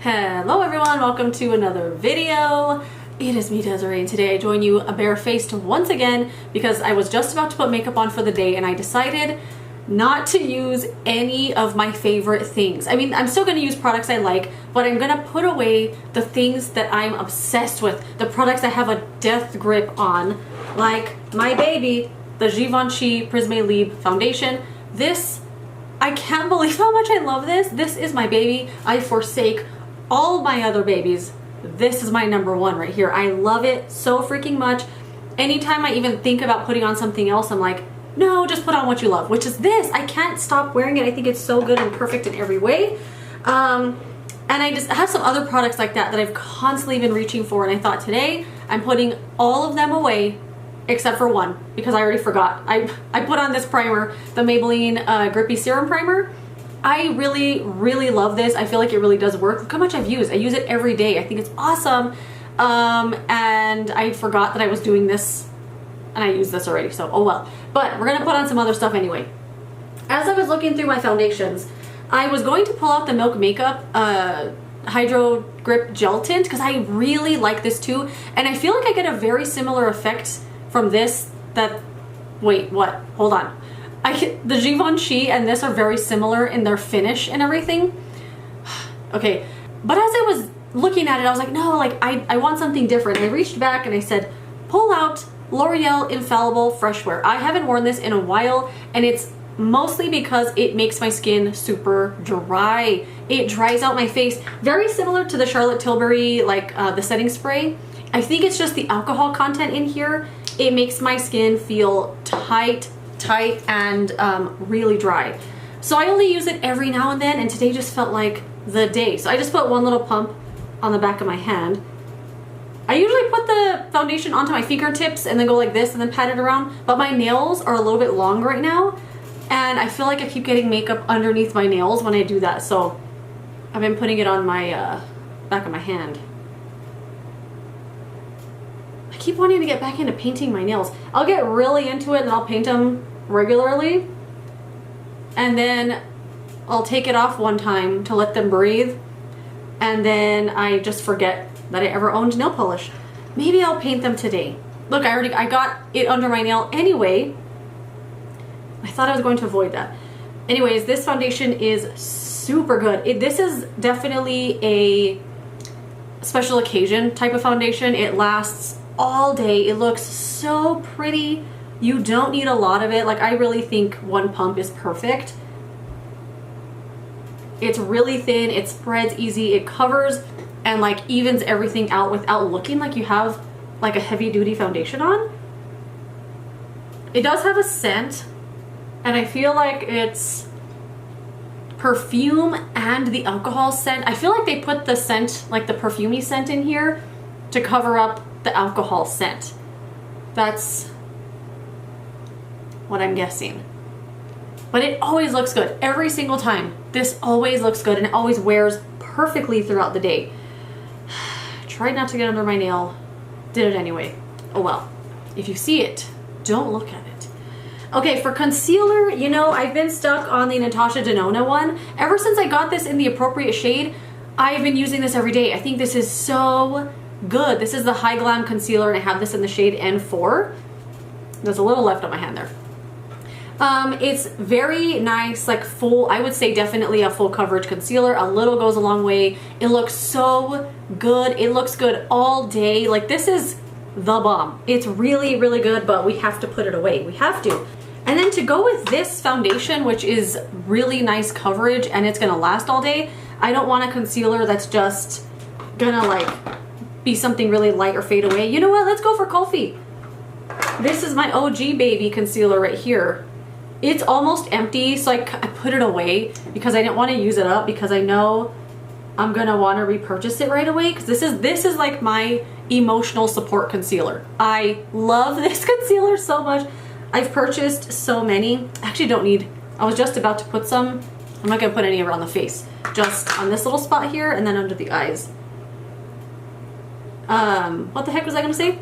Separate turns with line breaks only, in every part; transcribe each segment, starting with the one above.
Hello everyone, welcome to another video. It is me, Desiree, and today I join you barefaced once again because I was just about to put makeup on for the day and I decided not to use any of my favorite things. I mean, I'm still going to use products I like, but I'm going to put away the things that I'm obsessed with, the products I have a death grip on, like my baby, the Givenchy Prisme Libre foundation. This, I can't believe how much I love this. This is my baby. I forsake all my other babies. This is my number one right here. I love it so freaking much. Anytime I even think about putting on something else, I'm like, no, just put on what you love, which is this. I can't stop wearing it. I think it's so good and perfect in every way. And I just have some other products like that I've constantly been reaching for, and I thought today I'm putting all of them away except for one because I already forgot. I put on this primer, the Maybelline Grippy Serum Primer. I really love this. I feel like it really does work. Look how much I've used. I use it every day. I think it's awesome. And I forgot that I was doing this and I used this already, so oh well. But we're gonna put on some other stuff anyway. As I was looking through my foundations, I was going to pull out the Milk Makeup Hydro Grip Gel Tint because I really like this too. And I feel like I get a very similar effect from this wait, what? Hold on. The Givenchy and this are very similar in their finish and everything. Okay, but as I was looking at it, I was like, no, like I want something different. And I reached back and I said, pull out L'Oreal Infallible Fresh Wear. I haven't worn this in a while, and it's mostly because it makes my skin super dry. It dries out my face, very similar to the Charlotte Tilbury, like the setting spray. I think it's just the alcohol content in here. It makes my skin feel tight and really dry. So I only use it every now and then, and today just felt like the day. So I just put one little pump on the back of my hand. I usually put the foundation onto my fingertips and then go like this and then pat it around, but my nails are a little bit long right now, and I feel like I keep getting makeup underneath my nails when I do that, so I've been putting it on my back of my hand. I keep wanting to get back into painting my nails. I'll get really into it and I'll paint them regularly, and then I'll take it off one time to let them breathe, and then I just forget that I ever owned nail polish. Maybe I'll paint them today. Look, I got it under my nail anyway. I thought I was going to avoid that. Anyways, this foundation is super good. This is definitely a special occasion type of foundation. It lasts all day. It looks so pretty. You don't need a lot of it. Like, I really think one pump is perfect. It's really thin, it spreads easy, it covers and like evens everything out without looking like you have like a heavy duty foundation on. It does have a scent, and I feel like it's perfume and the alcohol scent. I feel like they put the scent, like the perfumey scent in here to cover up the alcohol scent. That's what I'm guessing. But it always looks good every single time. This always looks good and it always wears perfectly throughout the day. Tried not to get under my nail, did it anyway. Oh well. If you see it, don't look at it. Okay, for concealer, you know, I've been stuck on the Natasha Denona one. Ever since I got this in the appropriate shade, I've been using this every day. I think this is so good. This is the High Glam Concealer, and I have this in the shade N4. There's a little left on my hand there. It's very nice, like full, I would say definitely a full coverage concealer. A little goes a long way. It looks so good. It looks good all day. Like, this is the bomb. It's really good, but we have to put it away. We have to. And then to go with this foundation, which is really nice coverage and it's gonna last all day, I don't want a concealer that's just gonna like be something really light or fade away. You know what? Let's go for Kulfi. This is my OG baby concealer right here. It's almost empty, so I put it away because I didn't want to use it up because I know I'm gonna want to repurchase it right away, because this is like my emotional support concealer. I love this concealer so much. I've purchased so many. I actually don't need, I was just about to put some. I'm not gonna put any around the face, just on this little spot here and then under the eyes. What the heck was I gonna say?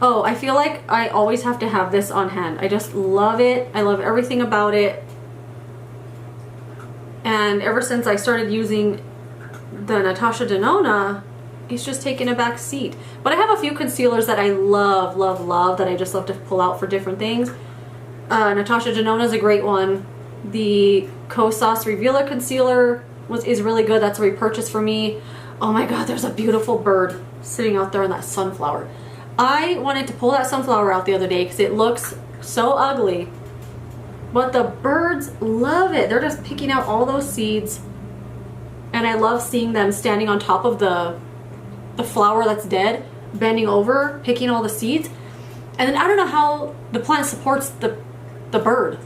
Oh, I feel like I always have to have this on hand. I just love it. I love everything about it. And ever since I started using the Natasha Denona is just taking a back seat. But I have a few concealers that I love, love, love that I just love to pull out for different things. Natasha Denona is a great one. The Kosas Revealer Concealer is really good. That's a repurchase for me. Oh my god, there's a beautiful bird sitting out there in that sunflower. I wanted to pull that sunflower out the other day because it looks so ugly. But the birds love it. They're just picking out all those seeds. And I love seeing them standing on top of the flower that's dead, bending over, picking all the seeds. And then I don't know how the plant supports the bird.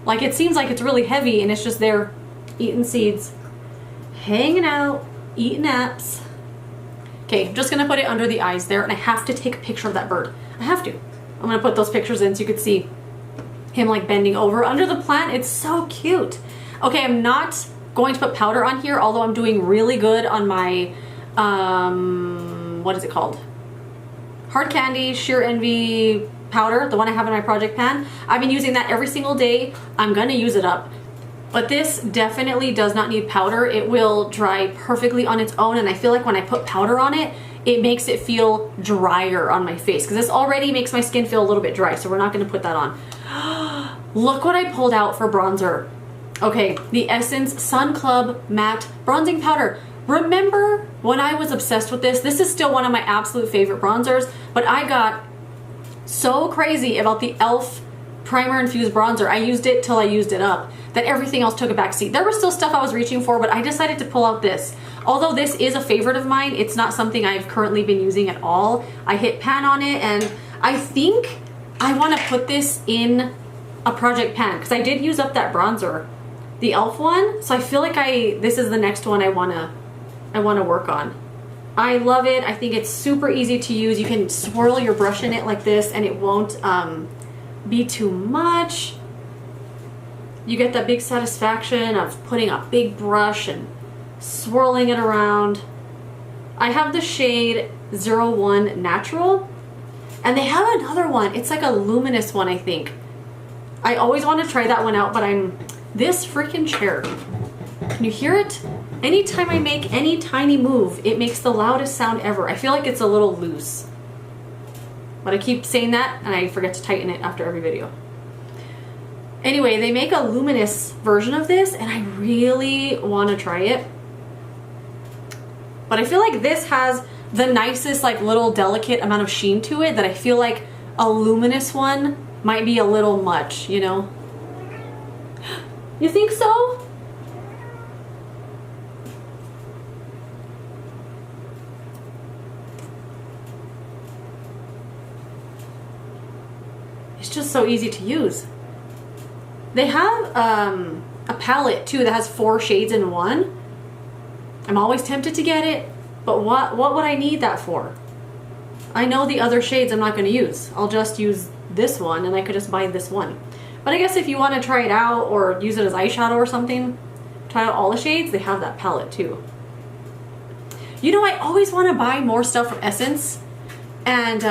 Like, it seems like it's really heavy and it's just there eating seeds, hanging out, eating apps. Okay, I'm just gonna put it under the eyes there, and I have to take a picture of that bird. I have to. I'm gonna put those pictures in so you could see him like bending over under the plant. It's so cute. Okay, I'm not going to put powder on here, although I'm doing really good on my, what is it called? Hard Candy Sheer Envy powder, the one I have in my project pan. I've been using that every single day. I'm gonna use it up. But this definitely does not need powder. It will dry perfectly on its own, and I feel like when I put powder on it, it makes it feel drier on my face, because this already makes my skin feel a little bit dry, so we're not gonna put that on. Look what I pulled out for bronzer. Okay, the Essence Sun Club Matte Bronzing Powder. Remember when I was obsessed with this? This is still one of my absolute favorite bronzers, but I got so crazy about the e.l.f. Primer Infused Bronzer. I used it till I used it up, that everything else took a back seat. There was still stuff I was reaching for, but I decided to pull out this. Although this is a favorite of mine, it's not something I've currently been using at all. I hit pan on it, and I think I want to put this in a project pan, because I did use up that bronzer, the e.l.f. one, so I feel like this is the next one I wanna work on. I love it. I think it's super easy to use. You can swirl your brush in it like this, and it won't be too much. You get that big satisfaction of putting a big brush and swirling it around. I have the shade 01 Natural, and they have another one. It's like a luminous one, I think. I always want to try that one out, but this freaking chair. Can you hear it? Anytime I make any tiny move, it makes the loudest sound ever. I feel like it's a little loose. But I keep saying that, and I forget to tighten it after every video. Anyway, they make a luminous version of this, and I really want to try it. But I feel like this has the nicest, like, little delicate amount of sheen to it that I feel like a luminous one might be a little much, you know? You think so? It's just so easy to use. They have a palette too that has 4 shades in one. I'm always tempted to get it, but what would I need that for? I know the other shades I'm not going to use. I'll just use this one, and I could just buy this one. But I guess if you want to try it out or use it as eyeshadow or something, try out all the shades, they have that palette too. You know, I always want to buy more stuff from Essence. And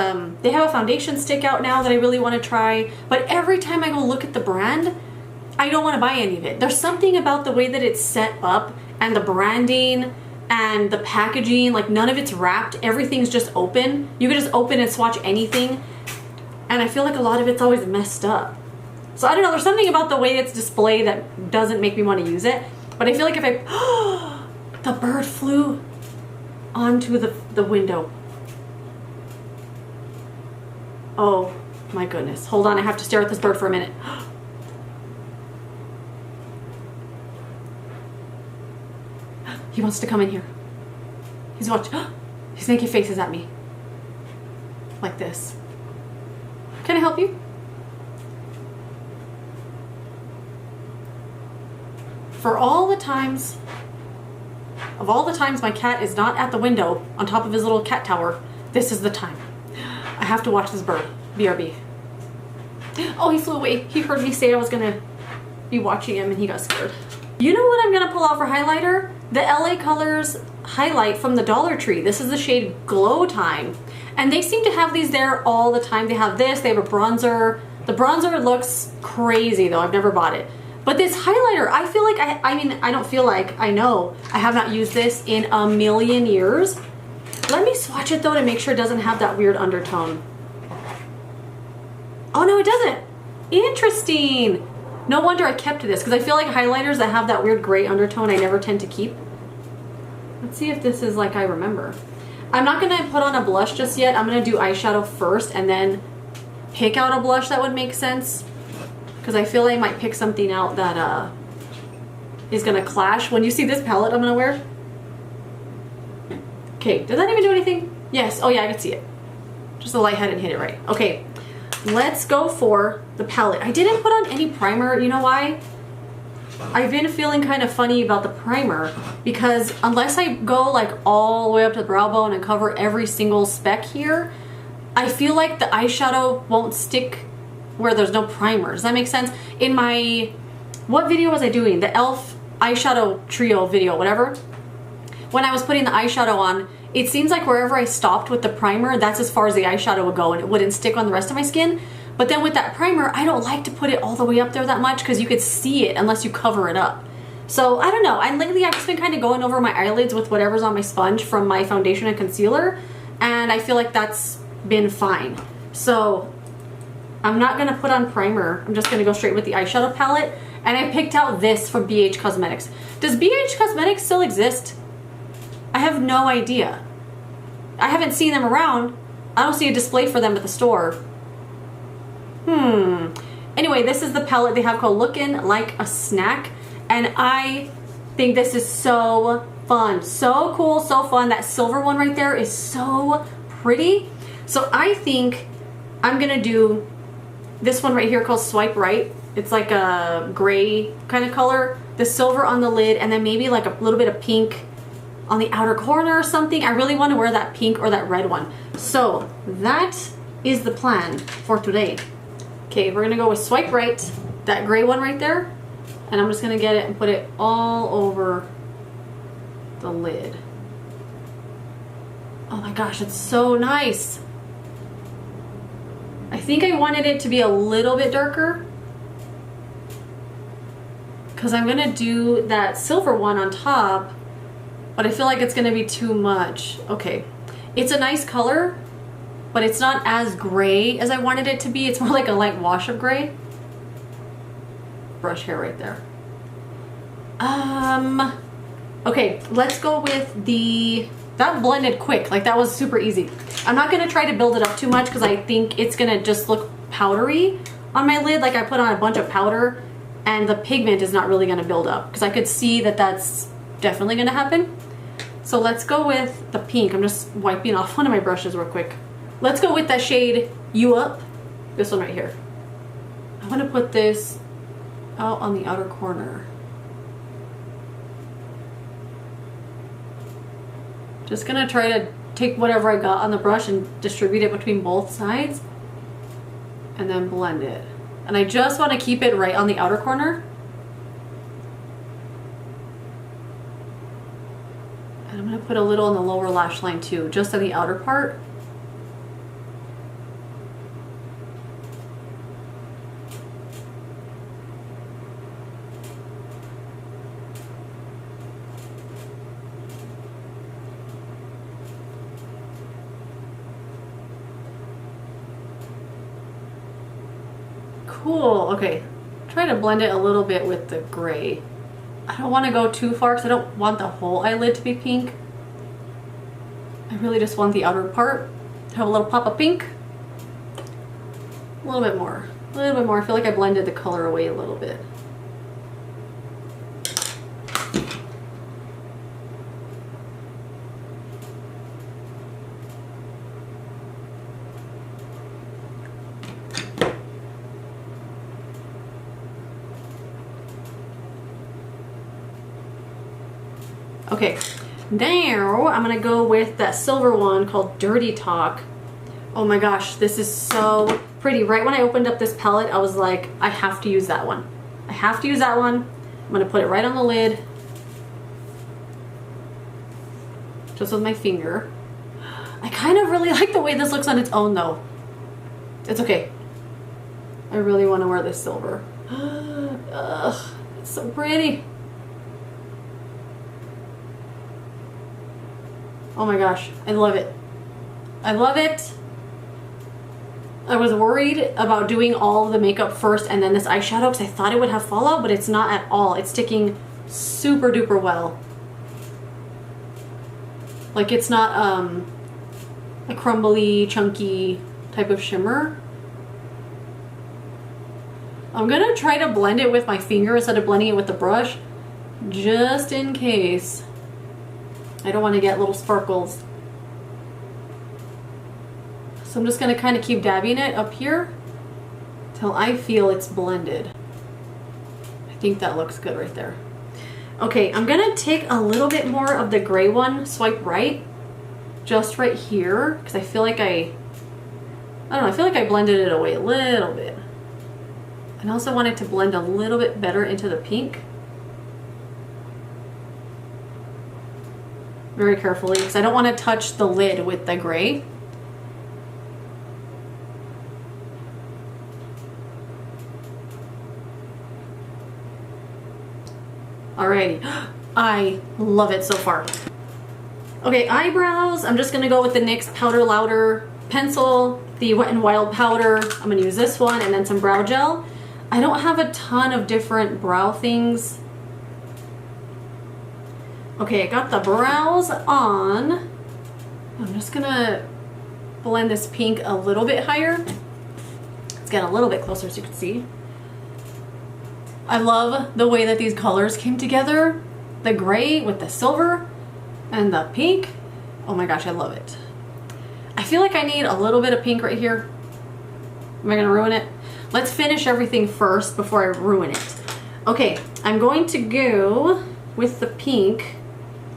they have a foundation stick out now that I really want to try. But every time I go look at the brand, I don't want to buy any of it. There's something about the way that it's set up and the branding and the packaging. Like, none of it's wrapped. Everything's just open. You can just open and swatch anything. And I feel like a lot of it's always messed up. So I don't know. There's something about the way it's displayed that doesn't make me want to use it. But I feel like if I... the bird flew onto the window. Oh my goodness. Hold on, I have to stare at this bird for a minute. He wants to come in here. He's watching. He's making faces at me. Like this. Can I help you? For all the times, of all the times my cat is not at the window on top of his little cat tower, this is the time. I have to watch this bird. BRB. Oh, he flew away. He heard me say I was gonna be watching him, and he got scared. You know what I'm gonna pull out for highlighter? The LA Colors highlight from the Dollar Tree. This is the shade Glow Time. And they seem to have these there all the time. They have this, they have a bronzer. The bronzer looks crazy though, I've never bought it. But this highlighter, I feel like, I don't feel like, I know I have not used this in a million years. Let me swatch it though to make sure it doesn't have that weird undertone. Oh no, it doesn't. Interesting. No wonder I kept this, because I feel like highlighters that have that weird gray undertone I never tend to keep. Let's see if this is like I remember. I'm not going to put on a blush just yet. I'm going to do eyeshadow first and then pick out a blush that would make sense. Because I feel like I might pick something out that is going to clash. When you see this palette I'm going to wear. Okay, does that even do anything? Yes. Oh yeah, I can see it. Just the light hadn't hit it right. Okay, let's go for the palette. I didn't put on any primer. You know why? I've been feeling kind of funny about the primer because unless I go like all the way up to the brow bone and cover every single speck here, I feel like the eyeshadow won't stick where there's no primer. Does that make sense? In my, what video was I doing? The e.l.f. eyeshadow trio video, whatever. When I was putting the eyeshadow on, it seems like wherever I stopped with the primer, that's as far as the eyeshadow would go and it wouldn't stick on the rest of my skin. But then with that primer, I don't like to put it all the way up there that much because you could see it unless you cover it up. So I don't know. Lately I've just been kind of going over my eyelids with whatever's on my sponge from my foundation and concealer, and I feel like that's been fine. So I'm not gonna put on primer. I'm just gonna go straight with the eyeshadow palette, and I picked out this from BH Cosmetics. Does BH Cosmetics still exist? I have no idea. I haven't seen them around. I don't see a display for them at the store. Anyway, this is the palette they have called Lookin' Like a Snack, and I think this is so fun, so cool, so fun. That silver one right there is so pretty. So I think I'm gonna do this one right here called Swipe Right. It's like a gray kind of color, the silver on the lid, and then maybe like a little bit of pink on the outer corner or something. I really want to wear that pink or that red one. So that is the plan for today. Okay, we're gonna go with Swipe Right, that gray one right there, and I'm just gonna get it and put it all over the lid. Oh my gosh, it's so nice. I think I wanted it to be a little bit darker because I'm gonna do that silver one on top, but I feel like it's gonna be too much. Okay, it's a nice color, but it's not as gray as I wanted it to be. It's more like a light wash of gray. Brush hair right there. Okay, let's go with that blended quick. Like that was super easy. I'm not gonna try to build it up too much because I think it's gonna just look powdery on my lid. Like I put on a bunch of powder and the pigment is not really gonna build up because I could see that that's definitely gonna happen. So let's go with the pink. I'm just wiping off one of my brushes real quick. Let's go with that shade You Up, this one right here. I want to put this out on the outer corner. Just gonna try to take whatever I got on the brush and distribute it between both sides and then blend it. And I just want to keep it right on the outer corner. And I'm gonna put a little in the lower lash line too, just on the outer part. Cool, okay. Try to blend it a little bit with the gray. I don't want to go too far because I don't want the whole eyelid to be pink. I really just want the outer part to have a little pop of pink. A little bit more, a little bit more. I feel like I blended the color away a little bit. Okay, now I'm gonna go with that silver one called Dirty Talk. Oh my gosh, this is so pretty. Right when I opened up this palette, I was like, I have to use that one. I have to use that one. I'm gonna put it right on the lid. Just with my finger. I kind of really like the way this looks on its own though. It's okay. I really wanna wear this silver. Ugh, it's so pretty. Oh my gosh, I love it. I love it. I was worried about doing all of the makeup first and then this eyeshadow because I thought it would have fallout, but it's not at all. It's sticking super duper well. Like it's not a crumbly, chunky type of shimmer. I'm gonna try to blend it with my finger instead of blending it with the brush, just in case. I don't want to get little sparkles. So I'm just gonna kind of keep dabbing it up here till I feel it's blended. I think that looks good right there. Okay, I'm gonna take a little bit more of the gray one, swipe right, just right here, because I feel like I don't know, I feel like I blended it away a little bit. And I also want it to blend a little bit better into the pink. Very carefully, because I don't want to touch the lid with the gray. Alrighty, I love it so far. Okay, eyebrows, I'm just gonna go with the NYX Powder Louder pencil, the Wet n Wild powder. I'm gonna use this one and then some brow gel. I don't have a ton of different brow things. Okay, I got the brows on. I'm just gonna blend this pink a little bit higher. Let's get a little bit closer so you can see. I love the way that these colors came together. The gray with the silver and the pink. Oh my gosh, I love it. I feel like I need a little bit of pink right here. Am I gonna ruin it? Let's finish everything first before I ruin it. Okay, I'm going to go with the pink.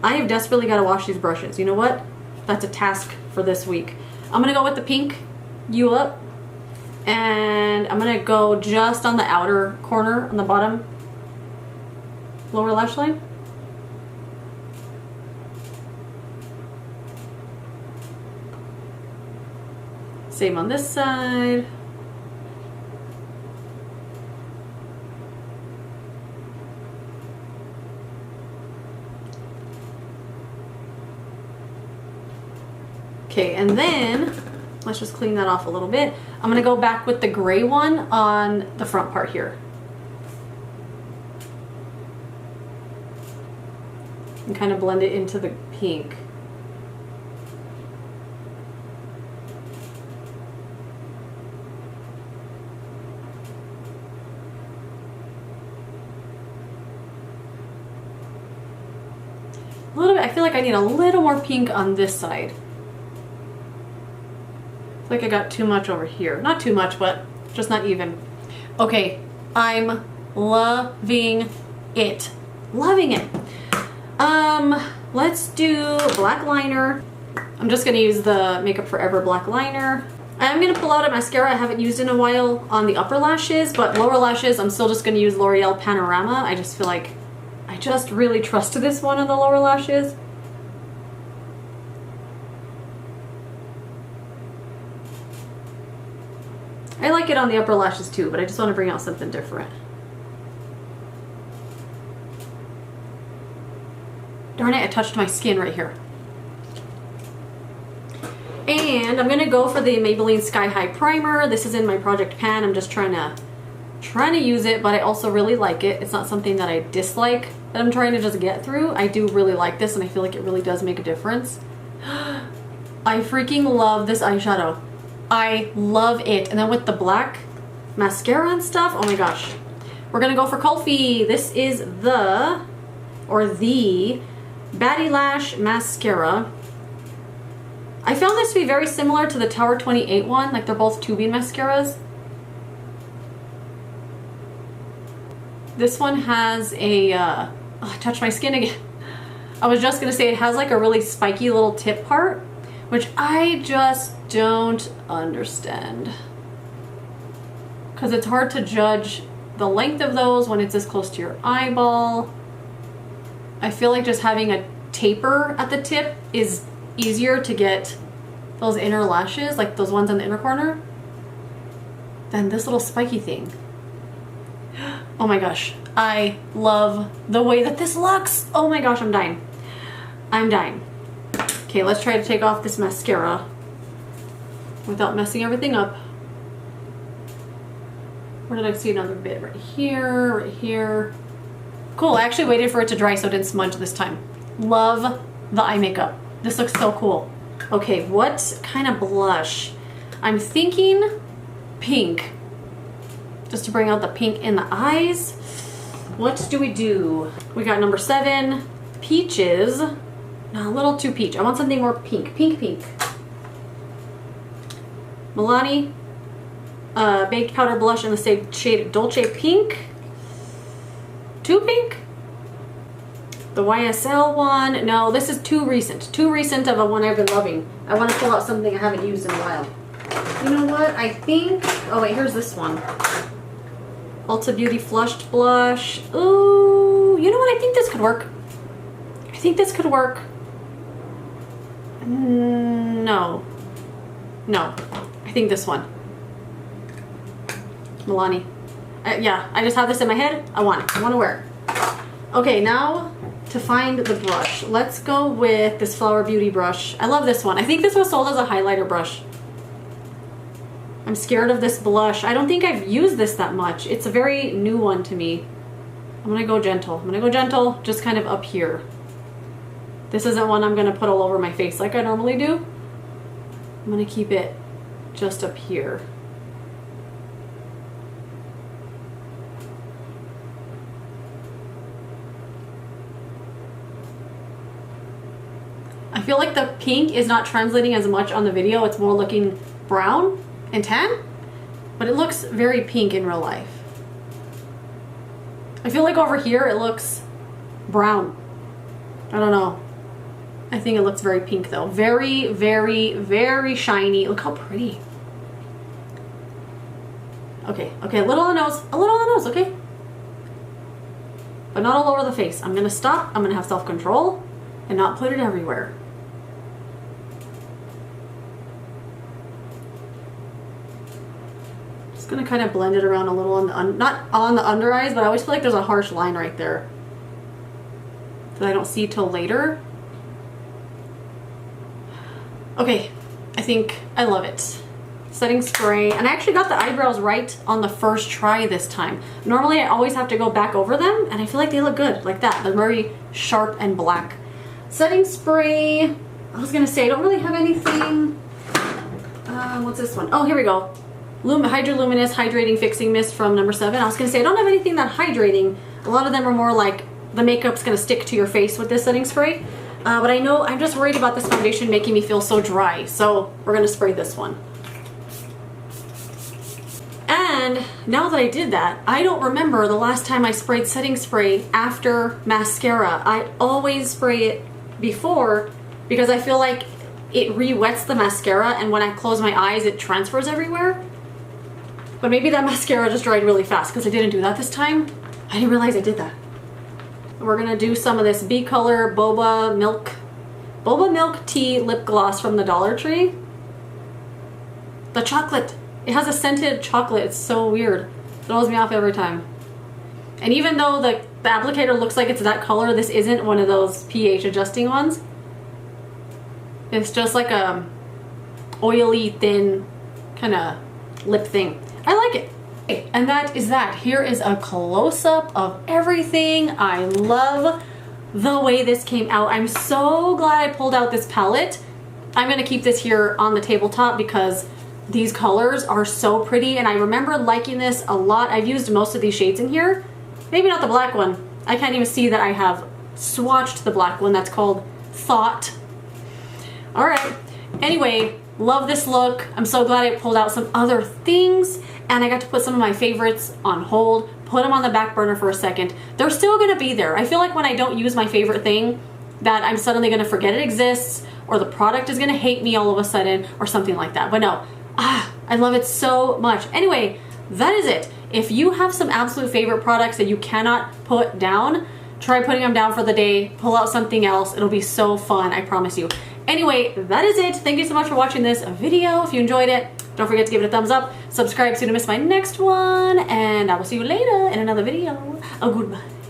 I have desperately got to wash these brushes. You know what? That's a task for this week. I'm gonna go with the pink, you up, and I'm gonna go just on the outer corner, on the bottom lower lash line. Same on this side. Okay, and then let's just clean that off a little bit. I'm gonna go back with the gray one on the front part here. And kind of blend it into the pink. A little bit, I feel like I need a little more pink on this side. Like I got too much over here. Not too much, but just not even. Okay, I'm loving it. Loving it. Let's do black liner. I'm just gonna use the Makeup Forever black liner. I'm gonna pull out a mascara I haven't used in a while on the upper lashes, but lower lashes, I'm still just gonna use L'Oreal Panorama. I just feel like I just really trust this one on the lower lashes. I like it on the upper lashes too, but I just want to bring out something different. Darn it, I touched my skin right here. And I'm gonna go for the Maybelline Sky High Primer. This is in my project pan. I'm just trying to use it, but I also really like it. It's not something that I dislike that I'm trying to just get through. I do really like this, and I feel like it really does make a difference. I freaking love this eyeshadow. I love it. And then with the black mascara and stuff, oh my gosh. We're gonna go for Kulfi. This is the Baddie Lash Mascara. I found this to be very similar to the Tower 28 one, like they're both tubing mascaras. This one has a, oh, I touched my skin again. I was just gonna say it has like a really spiky little tip part, which I just don't understand. Because it's hard to judge the length of those when it's this close to your eyeball. I feel like just having a taper at the tip is easier to get those inner lashes, like those ones on the inner corner, than this little spiky thing. Oh my gosh, I love the way that this looks. Oh my gosh, I'm dying. I'm dying. Okay, let's try to take off this mascara without messing everything up. Where did I see another bit? Right here, right here. Cool, I actually waited for it to dry so it didn't smudge this time. Love the eye makeup. This looks so cool. Okay, what kind of blush? I'm thinking pink. Just to bring out the pink in the eyes. What do we do? We got number 7, peaches. No, a little too peach. I want something more pink. Pink, pink. Milani baked powder blush in the shade Dolce Pink. Too pink? The YSL one. No, this is too recent. Too recent of a one I've been loving. I want to pull out something I haven't used in a while. You know what? I think... Oh wait, here's this one. Ulta Beauty Flushed Blush. Ooh, you know what? I think this could work. I think this could work. No. No. I think this one. Milani. Yeah, I just have this in my head. I want it. I want to wear it. Okay, now to find the brush. Let's go with this Flower Beauty brush. I love this one. I think this was sold as a highlighter brush. I'm scared of this blush. I don't think I've used this that much. It's a very new one to me. I'm gonna go gentle. I'm gonna go gentle, just kind of up here. This isn't one I'm gonna put all over my face like I normally do. I'm gonna keep it just up here. I feel like the pink is not translating as much on the video. It's more looking brown and tan, but it looks very pink in real life. I feel like over here it looks brown. I don't know. I think it looks very pink though. Very, very, very shiny. Look how pretty. Okay, okay, a little on the nose, okay? But not all over the face. I'm gonna stop, I'm gonna have self-control and not put it everywhere. Just gonna kind of blend it around a little on the, not on the under eyes, but I always feel like there's a harsh line right there that I don't see till later. Okay, I think I love it. Setting spray, and I actually got the eyebrows right on the first try this time. Normally I always have to go back over them, and I feel like they look good like that. They're very sharp and black. Setting spray, I was gonna say I don't really have anything. What's this one? Oh, here we go. Hydroluminous Hydrating Fixing Mist from number 7. I was gonna say I don't have anything that hydrating. A lot of them are more like the makeup's gonna stick to your face with this setting spray. But I know I'm just worried about this foundation making me feel so dry, so we're gonna spray this one. And now that I did that, I don't remember the last time I sprayed setting spray after mascara. I always spray it before because I feel like it re-wets the mascara, and when I close my eyes it transfers everywhere. But maybe that mascara just dried really fast because I didn't do that this time. I didn't realize I did that. We're gonna do some of this B Color Boba Milk Tea Lip Gloss from the Dollar Tree. The chocolate. It has a scented chocolate. It's so weird. It throws me off every time. And even though the applicator looks like it's that color, this isn't one of those pH adjusting ones. It's just like a oily, thin kind of lip thing. I like it. And that is that. Here is a close-up of everything. I love the way this came out. I'm so glad I pulled out this palette. I'm gonna keep this here on the tabletop because these colors are so pretty, and I remember liking this a lot. I've used most of these shades in here. Maybe not the black one. I can't even see that I have swatched the black one. That's called Thought. All right. Anyway, love this look. I'm so glad I pulled out some other things, and I got to put some of my favorites on hold, put them on the back burner for a second. They're still gonna be there. I feel like when I don't use my favorite thing, that I'm suddenly gonna forget it exists, or the product is gonna hate me all of a sudden, or something like that. But no, I love it so much. Anyway, that is it. If you have some absolute favorite products that you cannot put down, try putting them down for the day, pull out something else. It'll be so fun, I promise you. Anyway, that is it. Thank you so much for watching this video. If you enjoyed it, Don't forget to give it a thumbs up, subscribe so you don't miss my next one, and I will see you later in another video. Goodbye.